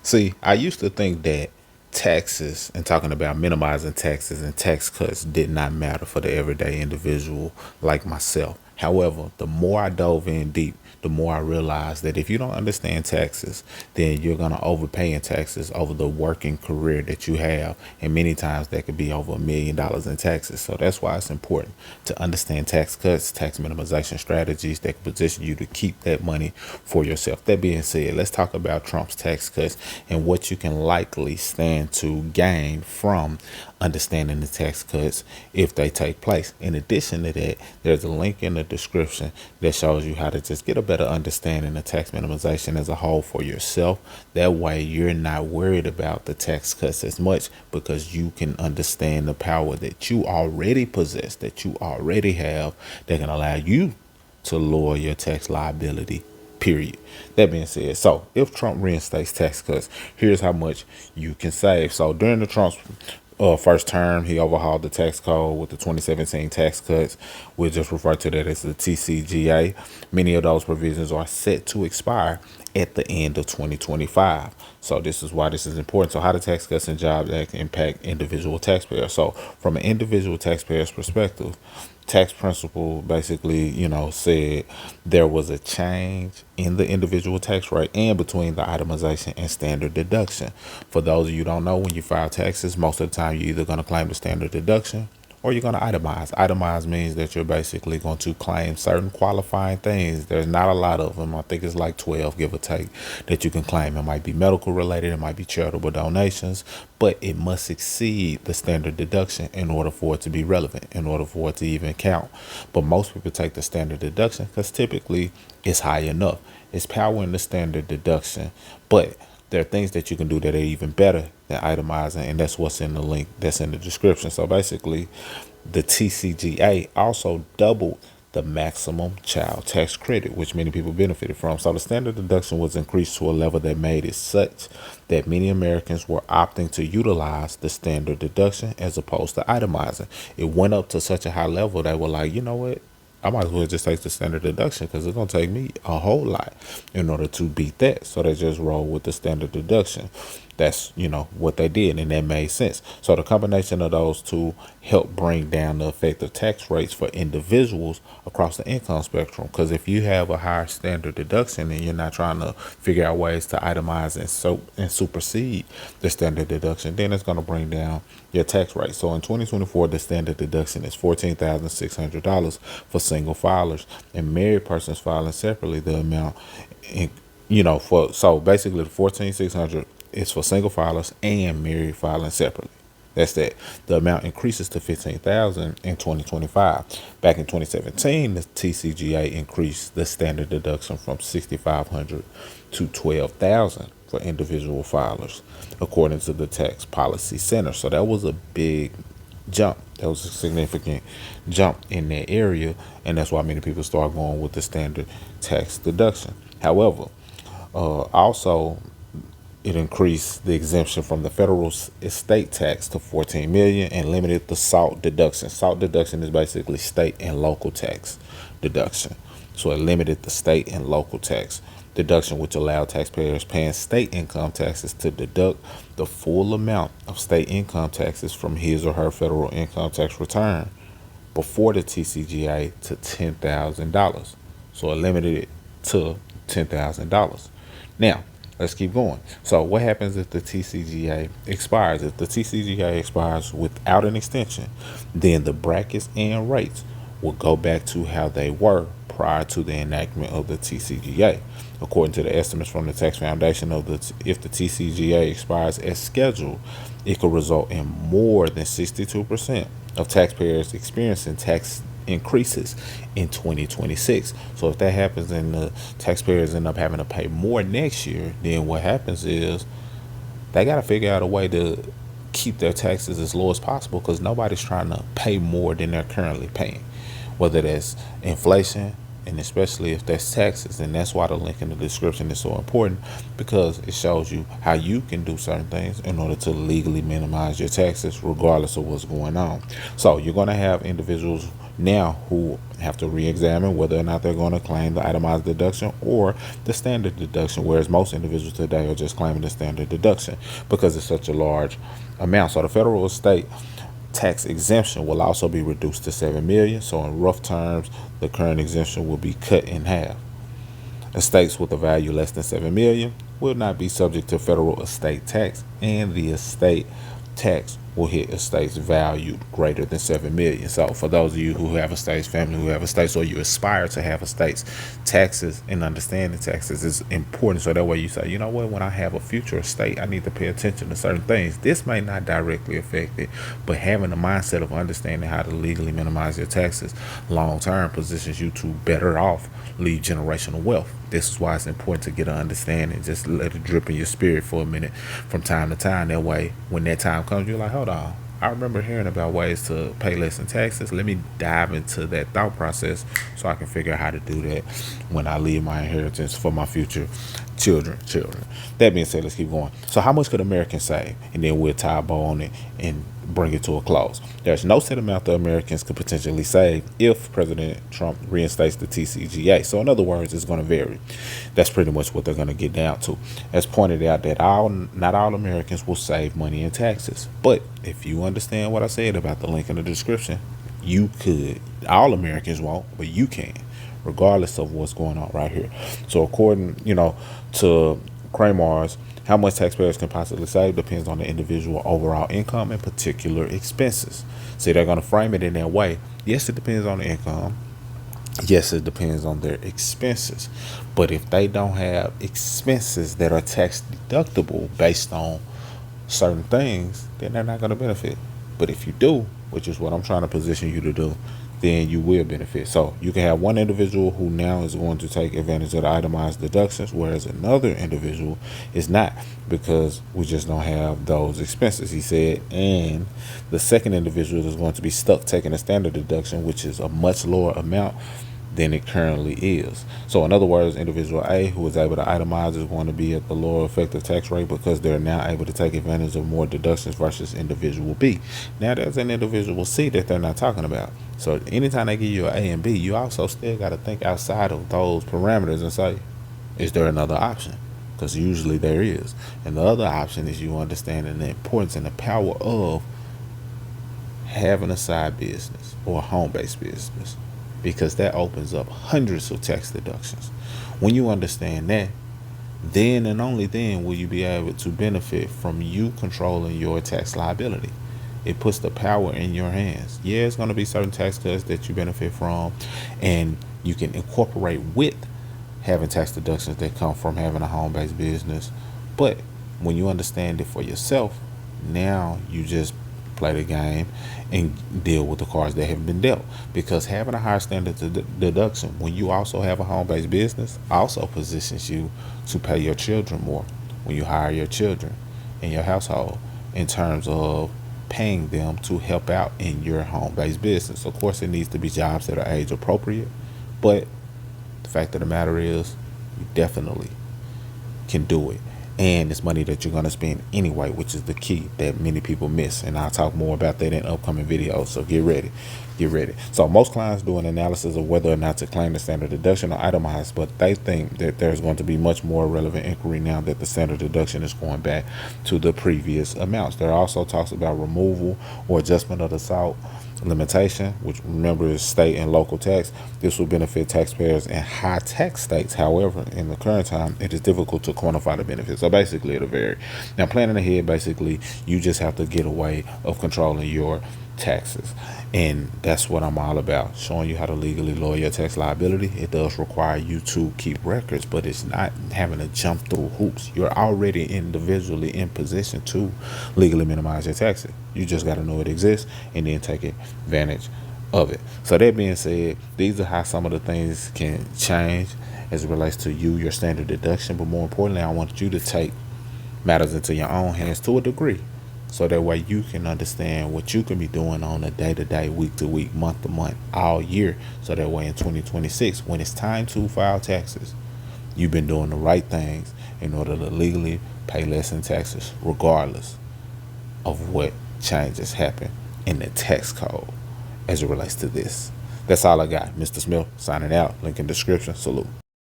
See, I used to think that taxes and talking about minimizing taxes and tax cuts did not matter for the everyday individual like myself. However, the more I dove in deep, the more I realized that if you don't understand taxes, then you're going to overpay in taxes over the working career that you have. And many times that could be over $1 million in taxes. So that's why it's important to understand tax cuts, tax minimization strategies that can position you to keep that money for yourself. That being said, let's talk about Trump's tax cuts and what you can likely stand to gain from understanding the tax cuts if they take place. In addition to that, there's a link in the description that shows you how to just get a better understanding of tax minimization as a whole for yourself. That way, you're not worried about the tax cuts as much because you can understand the power that you already possess, that you already have, that can allow you to lower your tax liability. Period. That being said, so if Trump reinstates tax cuts, here's how much you can save. So during the Trump's first term, he overhauled the tax code with the 2017 tax cuts. We'll just refer to that as the TCGA. Many of those provisions are set to expire at the end of 2025. So this is why this is important. So how the Tax Cuts and Jobs Act impact individual taxpayers. So from an individual taxpayer's perspective, tax principle basically, said there was a change in the individual tax rate and between the itemization and standard deduction. For those of you who don't know, when you file taxes, most of the time you're either going to claim the standard deduction or you're going to itemize. Itemize means that you're basically going to claim certain qualifying things. There's not a lot of them. I think it's like 12, give or take, that you can claim. It might be medical related. It might be charitable donations, but it must exceed the standard deduction in order for it to be relevant, in order for it to even count. But most people take the standard deduction because typically it's high enough. It's power in the standard deduction, but there are things that you can do that are even better than itemizing, and that's what's in the link that's in the description. So basically, the TCGA also doubled the maximum child tax credit, which many people benefited from. So the standard deduction was increased to a level that made it such that many Americans were opting to utilize the standard deduction as opposed to itemizing. It went up to such a high level they were like, you know what? I might as well just take the standard deduction because it's going to take me a whole lot in order to beat that. So they just roll with the standard deduction. That's, what they did, and that made sense. So the combination of those two help bring down the effective tax rates for individuals across the income spectrum. Because if you have a higher standard deduction and you're not trying to figure out ways to itemize and supersede the standard deduction, then it's going to bring down your tax rate. So in 2024, the standard deduction is $14,600 for single filers, and married persons filing separately, the amount, so basically the 14,600 is for single filers and married filing separately. That's that. The amount increases to 15,000 in 2025. Back in 2017, the TCGA increased the standard deduction from 6,500 to 12,000 for individual filers, according to the Tax Policy Center. So that was a big jump. That was a significant jump in that area, and that's why many people start going with the standard tax deduction. However, also it increased the exemption from the federal estate tax to 14 million and limited the SALT deduction. SALT deduction is basically state and local tax deduction. So it limited the state and local tax deduction, which allowed taxpayers paying state income taxes to deduct the full amount of state income taxes from his or her federal income tax return before the TCGA to $10,000. So it limited it to $10,000. Now, let's keep going. So what happens if the TCGA expires? If the TCGA expires without an extension, then the brackets and rates will go back to how they were prior to the enactment of the TCGA. According to the estimates from the Tax Foundation, if the TCGA expires as scheduled, it could result in more than 62% of taxpayers experiencing tax increases in 2026. So if that happens and the taxpayers end up having to pay more next year, then what happens is they got to figure out a way to keep their taxes as low as possible because nobody's trying to pay more than they're currently paying, whether that's inflation, and especially if that's taxes. And that's why the link in the description is so important, because it shows you how you can do certain things in order to legally minimize your taxes regardless of what's going on. So you're going to have individuals now who have to re-examine whether or not they're going to claim the itemized deduction or the standard deduction, whereas most individuals today are just claiming the standard deduction because it's such a large amount. So the federal estate tax exemption will also be reduced to 7 million. So in rough terms, the current exemption will be cut in half. Estates with a value less than 7 million will not be subject to federal estate tax, and the estate tax will hit estates valued greater than 7 million. So for those of you who have estates, family who have estates, or you aspire to have estates, taxes and understanding taxes is important. So that way you say, you know what, when I have a future estate, I need to pay attention to certain things. This may not directly affect it, but having a mindset of understanding how to legally minimize your taxes long term positions you to better off leave generational wealth. This is why it's important to get an understanding. Just let it drip in your spirit for a minute from time to time. That way, when that time comes, you're like, hold on. I remember hearing about ways to pay less in taxes. Let me dive into that thought process so I can figure out how to do that when I leave my inheritance for my future children. That being said, let's keep going. So how much could Americans save? And then we'll tie a bow on it and bring it to a close. There's no set amount that Americans could potentially save if President Trump reinstates the TCJA. So in other words, it's going to vary. That's pretty much what they're going to get down to. As pointed out, that not all Americans will save money in taxes. But if you understand what I said about the link in the description, you could. All Americans won't, but you can, regardless of what's going on right here. So according, to Kramer's, how much taxpayers can possibly save depends on the individual overall income and particular expenses. See, they're going to frame it in that way. Yes, it depends on the income. Yes, it depends on their expenses. But if they don't have expenses that are tax deductible based on certain things, then they're not going to benefit. But if you do, which is what I'm trying to position you to do, then you will benefit. So you can have one individual who now is going to take advantage of the itemized deductions, whereas another individual is not, because we just don't have those expenses, he said. And the second individual is going to be stuck taking a standard deduction, which is a much lower amount than it currently is. So in other words, individual A, who is able to itemize, is going to be at the lower effective tax rate because they're now able to take advantage of more deductions versus individual B. Now there's an individual C that they're not talking about. So anytime they give you an A and B, you also still got to think outside of those parameters and say, is there another option? Because usually there is. And the other option is you understanding the importance and the power of having a side business or a home-based business, because that opens up hundreds of tax deductions. When you understand that, then and only then will you be able to benefit from you controlling your tax liability. It puts the power in your hands. Yeah, it's going to be certain tax cuts that you benefit from, and you can incorporate with having tax deductions that come from having a home-based business. But when you understand it for yourself, now you just play the game and deal with the cards that have been dealt, because having a higher standard deduction when you also have a home-based business also positions you to pay your children more when you hire your children in your household, in terms of paying them to help out in your home-based business. Of course, it needs to be jobs that are age appropriate, but the fact of the matter is you definitely can do it. And it's money that you're going to spend anyway, which is the key that many people miss. And I'll talk more about that in upcoming videos. So get ready. So most clients do an analysis of whether or not to claim the standard deduction or itemize, but they think that there's going to be much more relevant inquiry now that the standard deduction is going back to the previous amounts. There also talks about removal or adjustment of the SALT limitation, which remember is state and local tax. This will benefit taxpayers in high tax states. However, in the current time, it is difficult to quantify the benefits. So basically it'll vary. Now, planning ahead, basically you just have to get a way of controlling your taxes, and that's what I'm all about, showing you how to legally lower your tax liability. It does require you to keep records, but it's not having to jump through hoops. You're already individually in position to legally minimize your taxes. You just got to know it exists and then take advantage of it. So that being said, these are how some of the things can change as it relates to you, your standard deduction. But more importantly, I want you to take matters into your own hands to a degree, so that way you can understand what you can be doing on a day-to-day, week-to-week, month-to-month, all year. So that way in 2026, when it's time to file taxes, you've been doing the right things in order to legally pay less in taxes, regardless of what changes happen in the tax code as it relates to this. That's all I got. Mr. Smith signing out. Link in description. Salute.